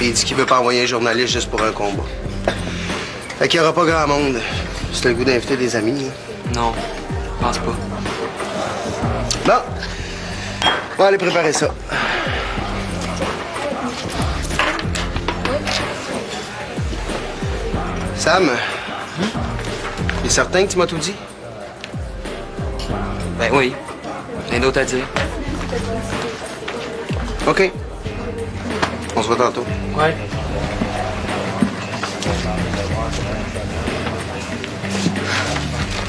Et il dit qu'il veut pas envoyer un journaliste juste pour un combat. Fait qu'il y aura pas grand monde. C'est le goût d'inviter des amis. Hein. Non, je pense pas. Bon. On va aller préparer ça. Sam, t'es certain que tu m'as tout dit? Ben oui. Rien d'autre à dire. OK. On se voit tantôt. Ouais.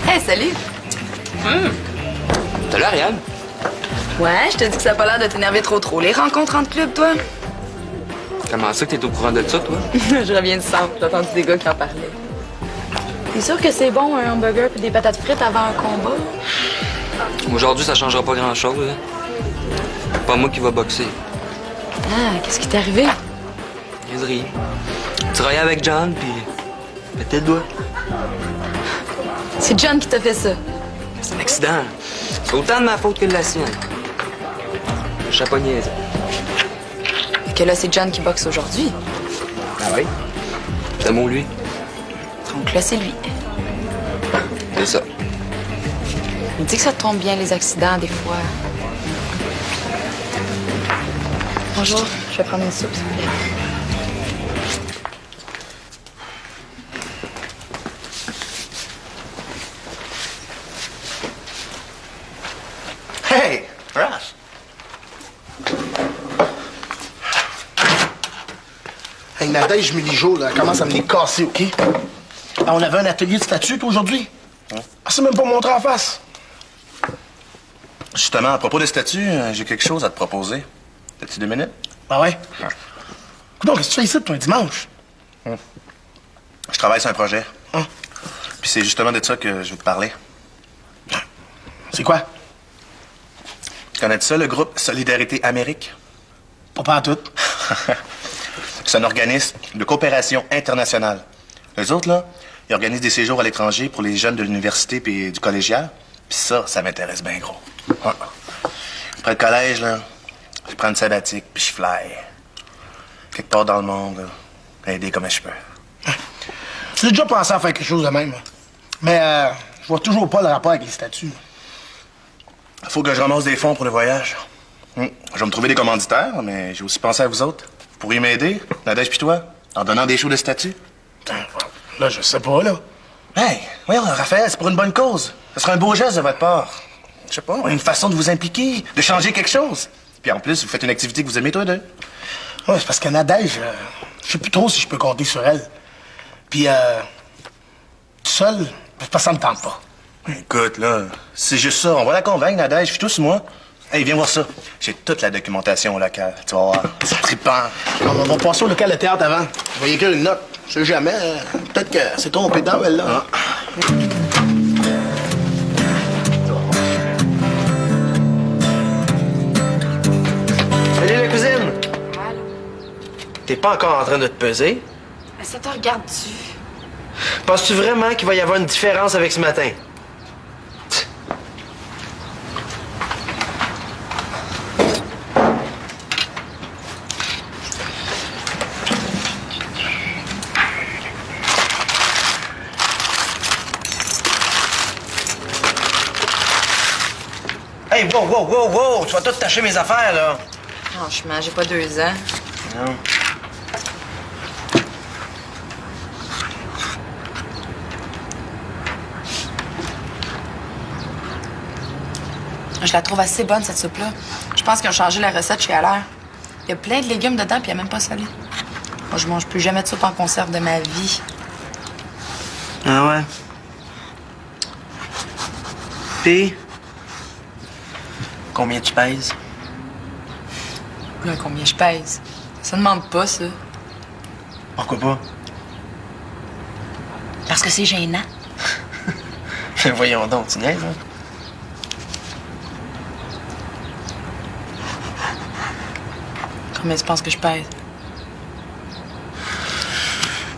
Hey, salut! T'as l'air, Yann? Ouais, je te dis que ça a pas l'air de t'énerver trop, les rencontres entre clubs, toi. Comment ça que t'es au courant de ça, toi? Je reviens du centre, j'ai entendu des gars qui en parlaient. T'es sûr que c'est bon, un hamburger puis des patates frites avant un combat? Aujourd'hui, ça changera pas grand-chose. Hein. Pas moi qui va boxer. Ah, qu'est-ce qui t'est arrivé? Niaiserie. Tu travaillais avec John, puis pété le doigt. C'est John qui t'a fait ça. C'est un accident. C'est autant de ma faute que de la sienne. Je sais pas niaiser. Fait que là, c'est John qui boxe aujourd'hui. Ah oui? C'est mon lui. Donc là, c'est lui. C'est ça. Il dit que ça te tombe bien, les accidents, des fois. Bonjour, je vais prendre une soupe, s'il vous plaît. Hey, Ross. Hey, Nadège Milijo, là, elle commence à me les casser, OK? Ah, on avait un atelier de statue, toi, aujourd'hui? Ah, c'est même pas montré en face. Justement, à propos des statues, j'ai quelque chose à te proposer. As-tu 2 minutes? Ah ouais? Donc, qu'est-ce que tu fais ici, toi, un dimanche? Je travaille sur un projet. Hein? Puis c'est justement de ça que je veux te parler. C'est quoi? Connais-tu ça, le groupe Solidarité Amérique? Pas en tout. C'est un organisme de coopération internationale. Eux autres, là, ils organisent des séjours à l'étranger pour les jeunes de l'université puis du collégial. Puis ça m'intéresse bien gros. Ouais. Après le collège, là, je prends une sabbatique puis je fly. Quelque part dans le monde, là, aider comme je peux. J'ai déjà pensé à faire quelque chose de même. Mais je vois toujours pas le rapport avec les statues. Faut que je ramasse des fonds pour le voyage. Je vais me trouver des commanditaires, mais j'ai aussi pensé à vous autres. Vous pourriez m'aider, Nadège puis toi, en donnant des shows de statues. Là, je sais pas, là. Hey, voyons, Raphaël, c'est pour une bonne cause. Ce sera un beau geste de votre part. Je sais pas, une façon de vous impliquer, de changer quelque chose. Puis en plus, vous faites une activité que vous aimez, toi deux. Ouais, c'est parce que Nadège, je sais plus trop si je peux compter sur elle. Puis, tout seul, ça me tente pas. Écoute, là, c'est juste ça. On va la convaincre, Nadège. Je suis tout sur moi. Hey, viens voir ça. J'ai toute la documentation locale. Tu vas voir. C'est trippant. On va passer au local de théâtre avant. Je vais y écrire une note. Je sais jamais. Peut-être que c'est trompé dedans, elle, là. Salut la cousine! Allô? T'es pas encore en train de te peser? Mais ça te regarde-tu? Penses-tu vraiment qu'il va y avoir une différence avec ce matin? Hey, wow! Tu vas tout tâcher mes affaires, là! Franchement, j'ai pas 2 ans. Non. Je la trouve assez bonne, cette soupe-là. Je pense qu'ils ont changé la recette chez Allaire. Il y a plein de légumes dedans, puis il n'y a même pas salé. Moi, je mange plus jamais de soupe en conserve de ma vie. Ah ouais? Puis, combien tu pèses? Là, combien je pèse? Ça demande pas, ça. Pourquoi pas? Parce que c'est gênant. Voyons donc, tu niaises, hein? Combien tu penses que je pèse?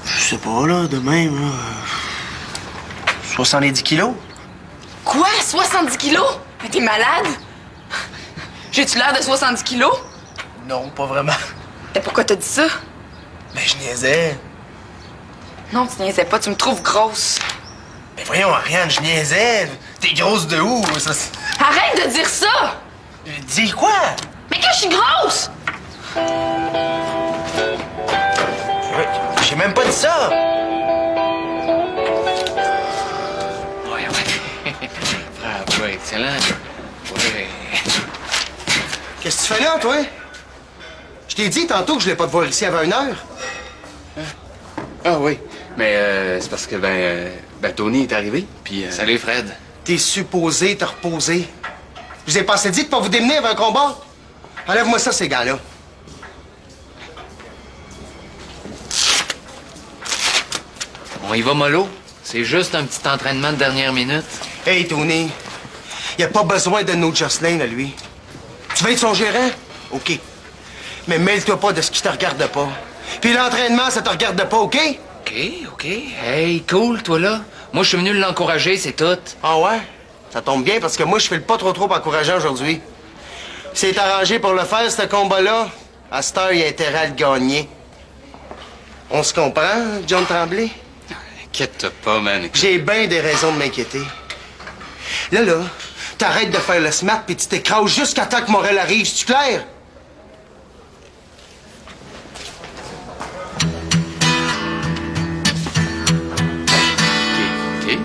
Je sais pas, là, de même, là. 70 kilos? Quoi? 70 kilos? Mais t'es malade? J'ai-tu l'air de 70 kilos? Non, pas vraiment. Mais pourquoi t'as dit ça? Ben, je niaisais. Non, tu niaisais pas, tu me trouves grosse. Ben, voyons, Ariane, je niaisais. T'es grosse de où? Ça, Arrête de dire ça! Dire quoi? Mais que je suis grosse! J'ai même pas dit ça. Ouais, ouais. Bravo, excellent. Ouais. Qu'est-ce que tu fais là, toi? Je t'ai dit tantôt que je voulais pas te voir ici avant 1 heure. Ah oui. Mais c'est parce que, Tony est arrivé, puis... Salut, Fred. T'es supposé te reposer. Je vous ai pas assez dit de pas vous démener avant un combat? Enlève-moi ça, ces gants-là. On y va mollo. C'est juste un petit entraînement de dernière minute. Hey, Tony, y a pas besoin de no Jocelyn, à lui. Tu veux être son gérant? OK. Mais mêle-toi pas de ce qui te regarde pas. Puis l'entraînement, ça te regarde pas, OK? OK. Hey, cool, toi, là. Moi, je suis venu l'encourager, c'est tout. Ah ouais? Ça tombe bien parce que moi, je fais le pas trop encourageant aujourd'hui. C'est arrangé pour le faire, ce combat-là. À cette heure, il y a intérêt à le gagner. On se comprend, John Tremblay? Inquiète-toi pas, man. J'ai bien des raisons de m'inquiéter. Là, t'arrêtes de faire le smart puis tu t'écrases jusqu'à temps que Morel arrive. C'est-tu clair? OK.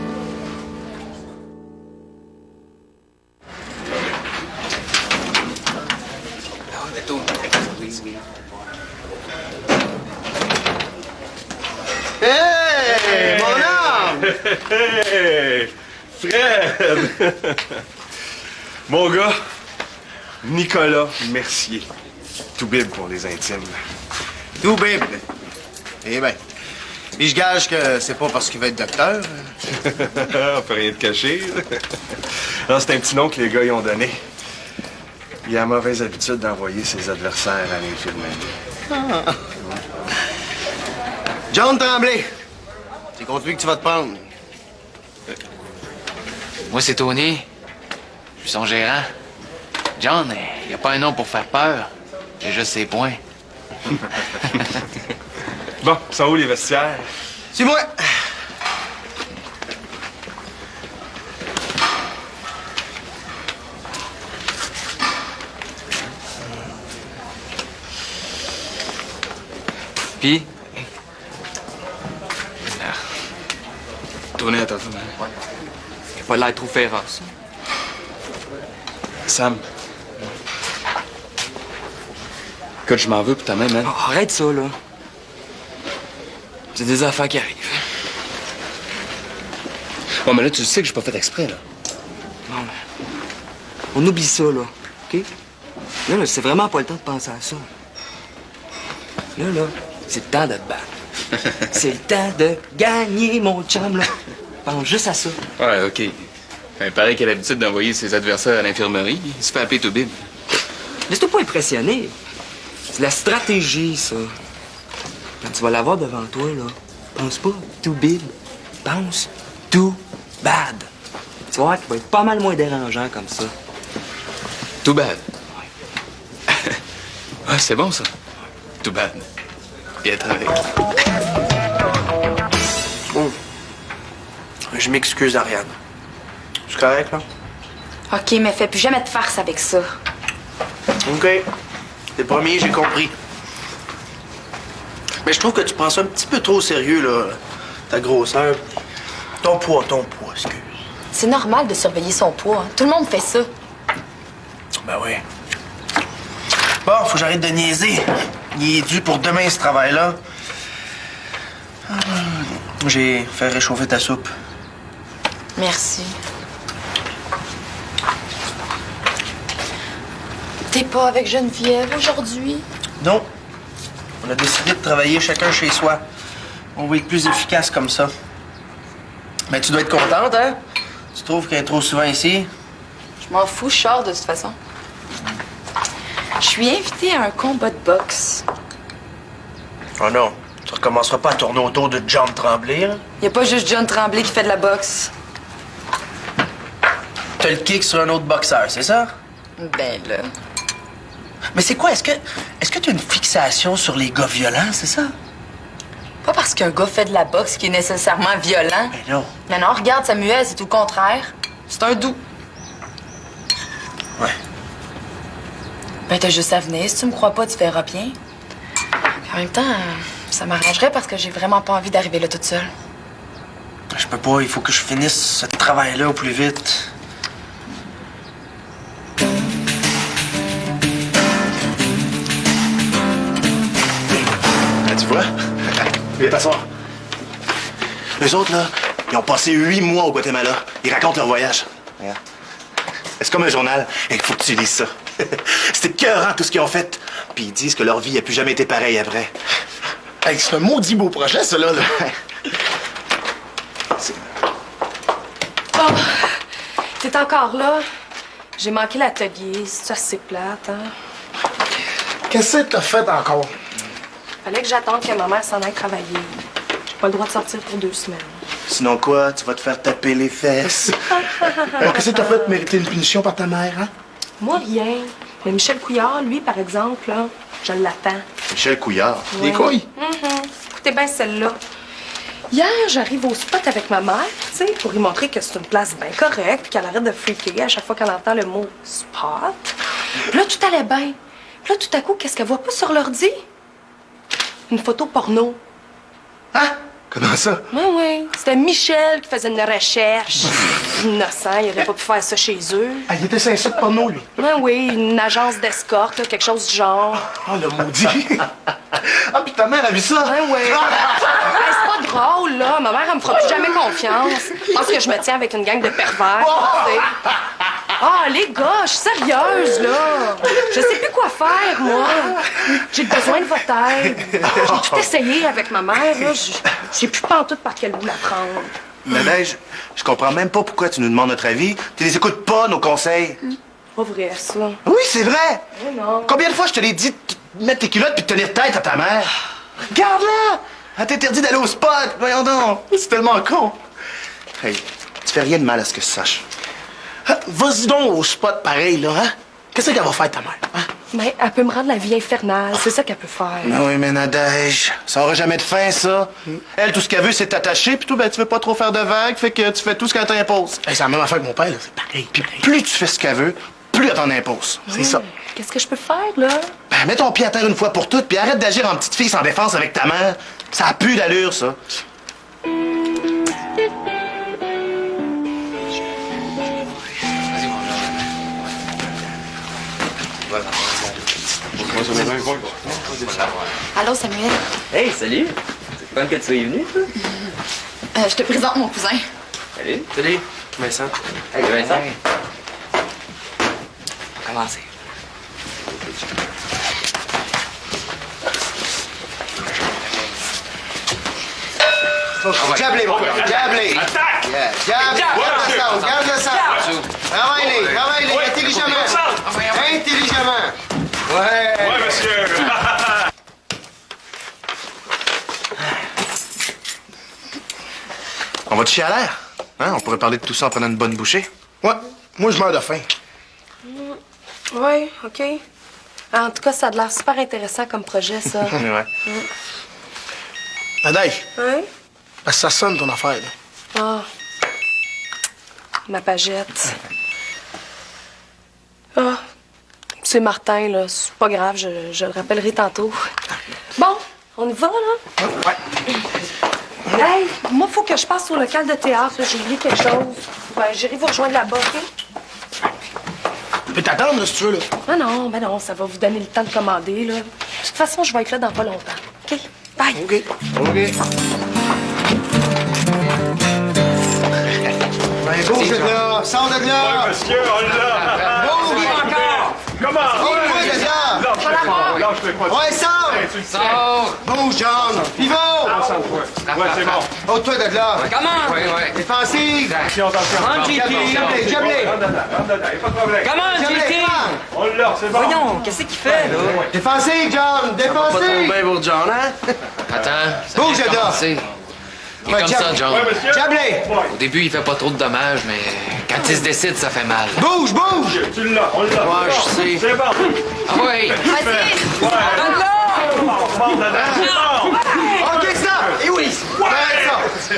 Hey, mon homme! Hey! Fred! Mon gars, Nicolas Mercier. Tout bib pour les intimes. Tout bible. Eh ben. Puis je gage que c'est pas parce qu'il veut être docteur. On peut rien te cacher. Non, c'est un petit nom que les gars y ont donné. Il a la mauvaise habitude d'envoyer ses adversaires à l'infirmerie. John Tremblay. C'est contre lui que tu vas te prendre. Moi, c'est Tony. Je suis son gérant. John, il n'y a pas un nom pour faire peur. J'ai juste ses points. Bon, sont où les vestiaires? C'est moi. Puis, Tournez, attends. Il a pas l'air trop féroce. Sam. Écoute, je m'en veux pour ta main, man. Oh, arrête ça, là. C'est des affaires qui arrivent. Bon, mais là, tu sais que j'ai pas fait exprès, là. Non, mais... On oublie ça, là. OK? Là, c'est vraiment pas le temps de penser à ça. Là, c'est le temps de te battre. C'est le temps de gagner, mon chum, là. Pense juste à ça. ouais, OK. Il paraît qu'il a l'habitude d'envoyer ses adversaires à l'infirmerie. Il se fait appeler tout bib. Laisse-toi pas impressionner. C'est la stratégie, ça. Quand tu vas l'avoir devant toi, là, pense pas too big. Pense too bad. Tu vas voir qu'il va être pas mal moins dérangeant comme ça. Too bad. Ouais, c'est bon, ça. Too bad. Et être avec. Je m'excuse, Ariane. C'est correct, là? OK, mais fais plus jamais de farce avec ça. OK. T'es promis, j'ai compris. Mais je trouve que tu prends ça un petit peu trop au sérieux, là. Ta grosseur. Ton poids, excuse. C'est normal de surveiller son poids. Hein. Tout le monde fait ça. Ben oui. Bon, faut que j'arrête de niaiser. Il est dû pour demain, ce travail-là. J'ai fait réchauffer ta soupe. Merci. T'es pas avec Geneviève aujourd'hui? Non. On a décidé de travailler chacun chez soi. On va être plus efficace comme ça. Mais tu dois être contente, hein? Tu trouves qu'elle est trop souvent ici? Je m'en fous, je sors de toute façon. Je suis invitée à un combat de boxe. Oh non. Tu recommenceras pas à tourner autour de John Tremblay, là? Y a pas juste John Tremblay qui fait de la boxe. T'as le kick sur un autre boxeur, c'est ça? Ben là. Mais c'est quoi? Est-ce que t'as une fixation sur les gars violents, c'est ça? Pas parce qu'un gars fait de la boxe qui est nécessairement violent. Mais non. Mais non, regarde Samuel, c'est tout le contraire. C'est un doux. Ouais. Ben, t'as juste à venir. Si tu me crois pas, tu verras bien. Puis en même temps, ça m'arrangerait parce que j'ai vraiment pas envie d'arriver là toute seule. Je peux pas, il faut que je finisse ce travail-là au plus vite. Ah, tu vois? Viens t'asseoir. Eux autres, là, ils ont passé 8 mois au Guatemala. Ils racontent leur voyage. Regarde. C'est comme un journal. Il faut que tu lises ça. C'était écœurant tout ce qu'ils ont fait. Puis ils disent que leur vie n'a plus jamais été pareille après. Hey, c'est un maudit beau projet, ça, là. Oh, t'es encore là? J'ai manqué l'atelier. C'est assez plate, hein? Qu'est-ce que t'as fait encore? Fallait que j'attende que ma mère s'en aille travailler. J'ai pas le droit de sortir pour 2 semaines. Sinon quoi? Tu vas te faire taper les fesses. Alors, qu'est-ce que t'as fait de mériter une punition par ta mère, hein? Moi, rien. Mais Michel Couillard, lui, par exemple, là, je l'attends. Michel Couillard. Des couilles? Écoutez bien celle-là. Hier, j'arrive au spot avec ma mère, tu sais, pour lui montrer que c'est une place bien correcte, puis qu'elle arrête de freaker à chaque fois qu'elle entend le mot spot. Puis là, tout allait bien. Puis là, tout à coup, qu'est-ce qu'elle voit pas sur l'ordi? Une photo porno. Hein? Comment ça? Oui. C'était Michel qui faisait une recherche. Innocent, il aurait pas pu faire ça chez eux. Ah, il était sincère de porno, lui. Oui, une agence d'escorte, là, quelque chose du genre. Oh, le maudit. Ah, puis ta mère a vu ça? Oui. Hey, c'est pas drôle, là. Ma mère, elle me fera plus jamais confiance. Je pense que je me tiens avec une gang de pervers. Tu sais. Ah, les gars, je suis sérieuse, là. Je sais plus quoi faire, moi. J'ai besoin de votre aide. J'ai tout essayé avec ma mère, là. J'ai plus pantoute par quel bout la prendre. Nadège, je comprends même pas pourquoi tu nous demandes notre avis. Tu les écoutes pas, nos conseils. Pas vrai, ça. Oui, c'est vrai. Mais non. Combien de fois je te l'ai dit de mettre tes culottes puis de tenir tête à ta mère? Regarde-la! Elle t'interdit d'aller au spot. Voyons donc. C'est tellement con. Hey, tu fais rien de mal à ce que je sache. Ah, vas-y donc au spot pareil, là, hein? Qu'est-ce qu'elle va faire, ta mère? Hein? Mais elle peut me rendre la vie infernale. C'est ça qu'elle peut faire. Ah oui, mais Nadège, ça aura jamais de fin, ça. Elle, tout ce qu'elle veut, c'est t'attacher, puis toi, ben, tu veux pas trop faire de vagues, fait que tu fais tout ce qu'elle t'impose. Hey, c'est la même affaire que mon père, là. C'est pareil. Puis plus tu fais ce qu'elle veut, plus elle t'en impose. C'est ça. Qu'est-ce que je peux faire, là? Ben, mets ton pied à terre une fois pour toutes, puis arrête d'agir en petite fille sans défense avec ta mère. Ça a plus d'allure, ça. Allô, Samuel? Hey, salut! C'est fun que tu sois venu, toi? Je te présente mon cousin. Salut! Salut, Vincent. Hey, Vincent! On va commencer. Jab-les, mon gars. Jab-les. Attaque! Garde le centre. Travaille-les. Intelligemment. Ouais. Ouais, monsieur. On va te chier à l'air. Hein? On pourrait parler de tout ça en prenant une bonne bouchée. Ouais, moi, je meurs de faim. Oui, OK. En tout cas, ça a l'air super intéressant comme projet, ça. Ouais. Nadège, Oui? parce que ça sonne, ton affaire, là. Ah. Ma pagette. Ah. C'est Martin, là. C'est pas grave, je le rappellerai tantôt. Bon, on y va, là? Ouais. Hey, moi, faut que je passe au local de théâtre. là. J'ai oublié quelque chose. Ben, j'irai vous rejoindre là-bas, OK? Tu peux t'attendre, là, si tu veux, là. Ben non, ça va vous donner le temps de commander, là. De toute façon, je vais être là dans pas longtemps. OK? Bye! OK. Ben, bouge de là. Sors de là. Monsieur, on l'a. Bouge encore. Comment? Bouge de là. Lâche-le pas. Ouais, sors. Sors! Bouge, John. Pivot. Ouais, c'est bon. Ôte-toi de là. Comment? Ouais. Défensive. Attention. Jab-les. Rentre dedans, y a pas de problème. Comment, Jab-les. On l'a, c'est bon. Voyons, qu'est-ce qu'il fait, là? Défensive, John. Défensive. bien pour John, hein? Attends, ça Bouge vient de de là. commencer. Il est Ouais, comme jab. ça, John. Ouais, monsieur. Jab-les. Au début, il fait pas trop de dommages, mais quand il se décide, ça fait mal. Bouge. Tu l'as, on l'a. Ouais, je sais. C'est bon. Ah oui! Vas-y. Bon, dedans. C'est bon. OK, stop. Oh,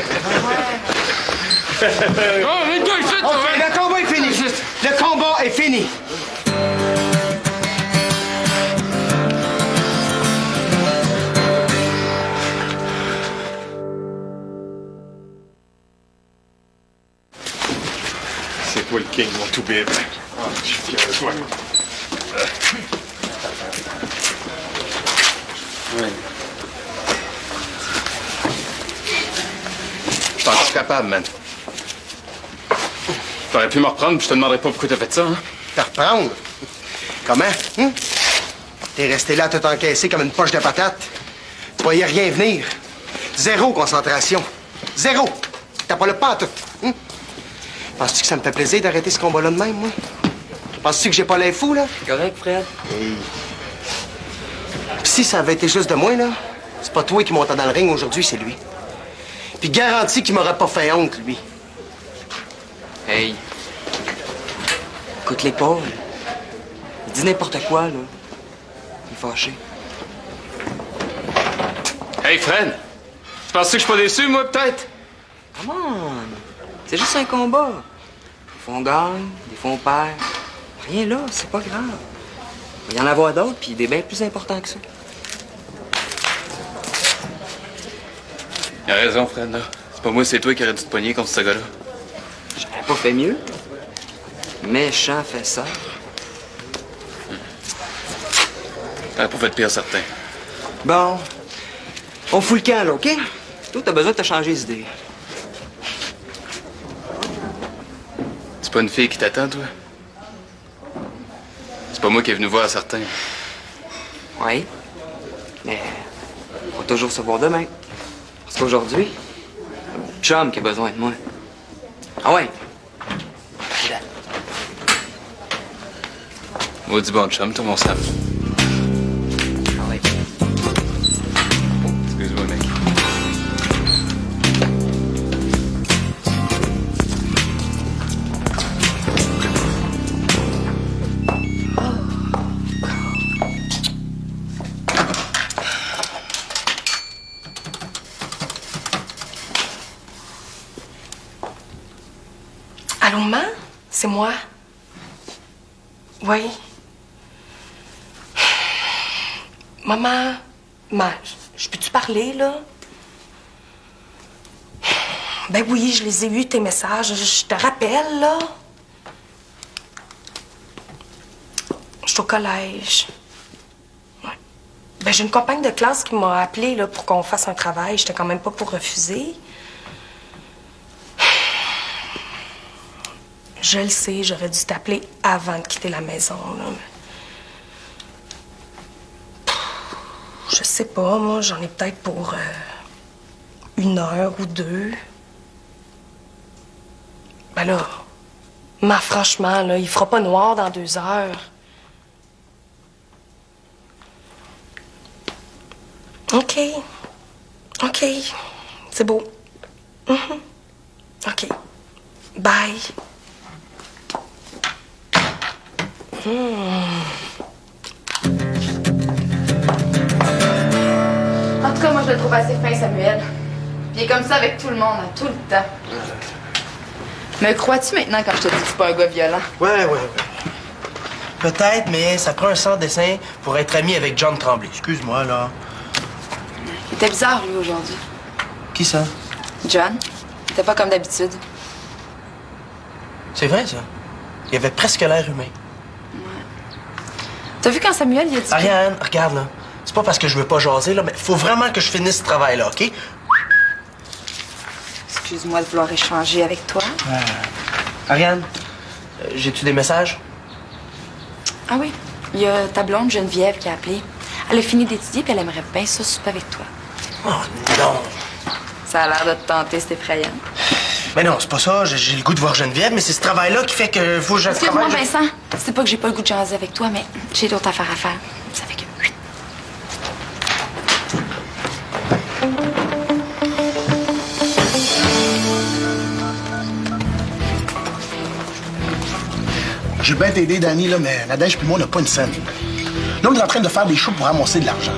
les gars, ici, OK, le combat est fini. Le combat est fini. C'est toi le king, mon tout bib. Oh, je suis fier de toi. Je suis encore capable, man. T'aurais pu me reprendre, puis je te demanderais pas pourquoi t'as fait ça, hein? Te reprendre? Comment? Hein? T'es resté là tout encaissé comme une poche de patate. Tu voyais rien venir. Zéro concentration. Zéro. T'as pas le pas tout. Hein? Penses-tu que ça me fait plaisir d'arrêter ce combat-là de même, moi? Penses-tu que j'ai pas l'air fou, là? Correct, Fred? Hey. Pis si ça avait été juste de moi, là, c'est pas toi qui montais dans le ring aujourd'hui, c'est lui. Puis garanti qu'il m'aurait pas fait honte, lui. Hey. Écoute-les pas, là. Il dit n'importe quoi, là. Il est fâché. Hey, Fred! Tu penses que je suis pas déçu, moi, peut-être? Come on! C'est juste un combat. Des fois on gagne, des fois on perd. Rien là, c'est pas grave. Il va y en avoir d'autres, puis des bien plus importants que ça. Il a raison, Fred, là. C'est pas moi, c'est toi qui aurais dû te pogner contre ce gars-là. J'aurais pas fait mieux. Méchant fait ça. T'aurais pas fait pire, certain. Bon. On fout le camp, là, OK? Toi, t'as besoin de te changer les idées. C'est pas une fille qui t'attend, toi? C'est pas moi qui est venu voir, certain. Oui. Mais on va toujours se voir demain. Parce qu'aujourd'hui, c'est mon chum qui a besoin de moi. Ah ouais? Maudit bon chum, toi, mon Sam. Ah ouais. Excuse-moi, mec. Allô, maman? C'est moi? Oui. Maman, je peux-tu parler, là? Ben oui, je les ai eus, tes messages. Je te rappelle, là. Je suis au collège. Ouais. Ben, j'ai une compagne de classe qui m'a appelée, là, pour qu'on fasse un travail. J'étais quand même pas pour refuser. Je le sais, j'aurais dû t'appeler avant de quitter la maison, là. Je sais pas, moi, j'en ai peut-être pour 1 heure ou 2. Ben là, franchement, là, il fera pas noir dans 2 heures. OK. OK. C'est beau. OK. Bye. En tout cas, moi, je le trouve assez fin, Samuel. Puis il est comme ça avec tout le monde, tout le temps. Me crois-tu maintenant quand je te dis que c'est pas un gars violent? Ouais. Peut-être, mais ça prend un sans-dessin pour être ami avec John Tremblay. Excuse-moi, là. Il était bizarre, lui, aujourd'hui. Qui ça? John, il était pas comme d'habitude. C'est vrai, ça. Il avait presque l'air humain. T'as vu quand Samuel, il a dit... Ariane, regarde, là. C'est pas parce que je veux pas jaser, là, mais faut vraiment que je finisse ce travail-là, OK? Excuse-moi de vouloir échanger avec toi. Ariane, j'ai-tu des messages? Ah oui, il y a ta blonde Geneviève qui a appelé. Elle a fini d'étudier puis elle aimerait bien ça souper avec toi. Oh non! Ça a l'air de te tenter, c'est effrayant. Mais non, c'est pas ça. J'ai le goût de voir Geneviève, mais c'est ce travail-là qui fait que faut que je Excuse-moi, travaille. Vincent. C'est pas que j'ai pas le goût de jaser avec toi, mais j'ai d'autres affaires à faire. Ça fait que... J'ai bien t'aider, Danny, là, mais Nadège puis moi, on n'a pas une scène. Là, on est en train de faire des shows pour ramasser de l'argent.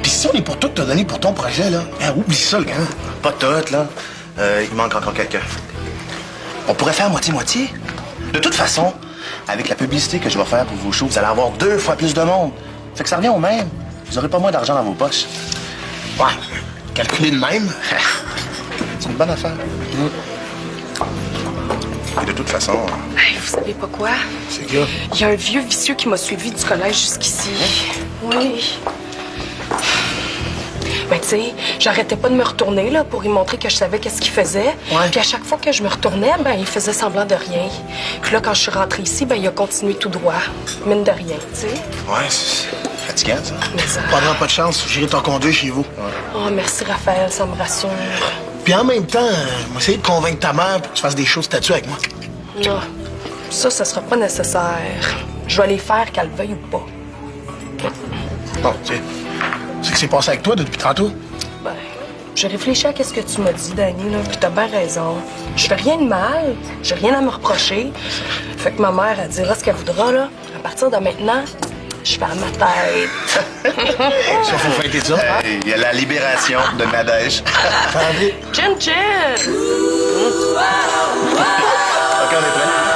Puis si on est pour tout te donner pour ton projet, là, ben, oublie ça, le gars. Pas tout, là. Il manque encore quelqu'un. On pourrait faire moitié-moitié. De toute façon, avec la publicité que je vais faire pour vos shows, vous allez avoir 2 fois plus de monde. Fait que ça revient au même. Vous aurez pas moins d'argent dans vos poches. Ouais, calculer de même. C'est une bonne affaire. Et de toute façon... Hey, vous savez pas quoi? C'est que... Il y a un vieux vicieux qui m'a suivi du collège jusqu'ici. Oui. Ben, tu sais, j'arrêtais pas de me retourner, là, pour lui montrer que je savais qu'est-ce qu'il faisait. Ouais. Puis à chaque fois que je me retournais, ben, il faisait semblant de rien. Puis là, quand je suis rentrée ici, ben, il a continué tout droit. Mine de rien, tu sais. Ouais, c'est fatigant, ça. Mais ça... Pas de chance, j'irai t'en conduire chez vous. Oh, merci, Raphaël, ça me rassure. Puis en même temps, on va essayer de convaincre ta mère pour que tu fasses des choses statues avec moi. Non, ça sera pas nécessaire. Je vais les faire qu'elle veuille ou pas. Bon, tu sais, c'est ce qui s'est passé avec toi depuis tantôt. Ben, j'ai réfléchi à ce que tu m'as dit, Danny, là, puis t'as bien raison. Je fais rien de mal, j'ai rien à me reprocher. Fait que ma mère, elle dira ce qu'elle voudra, là. À partir de maintenant, je fais à ma tête. Ça, faut fêter ça. Hey, il y a la libération de Nadège. Allez. Chin chin! OK, on est prêt.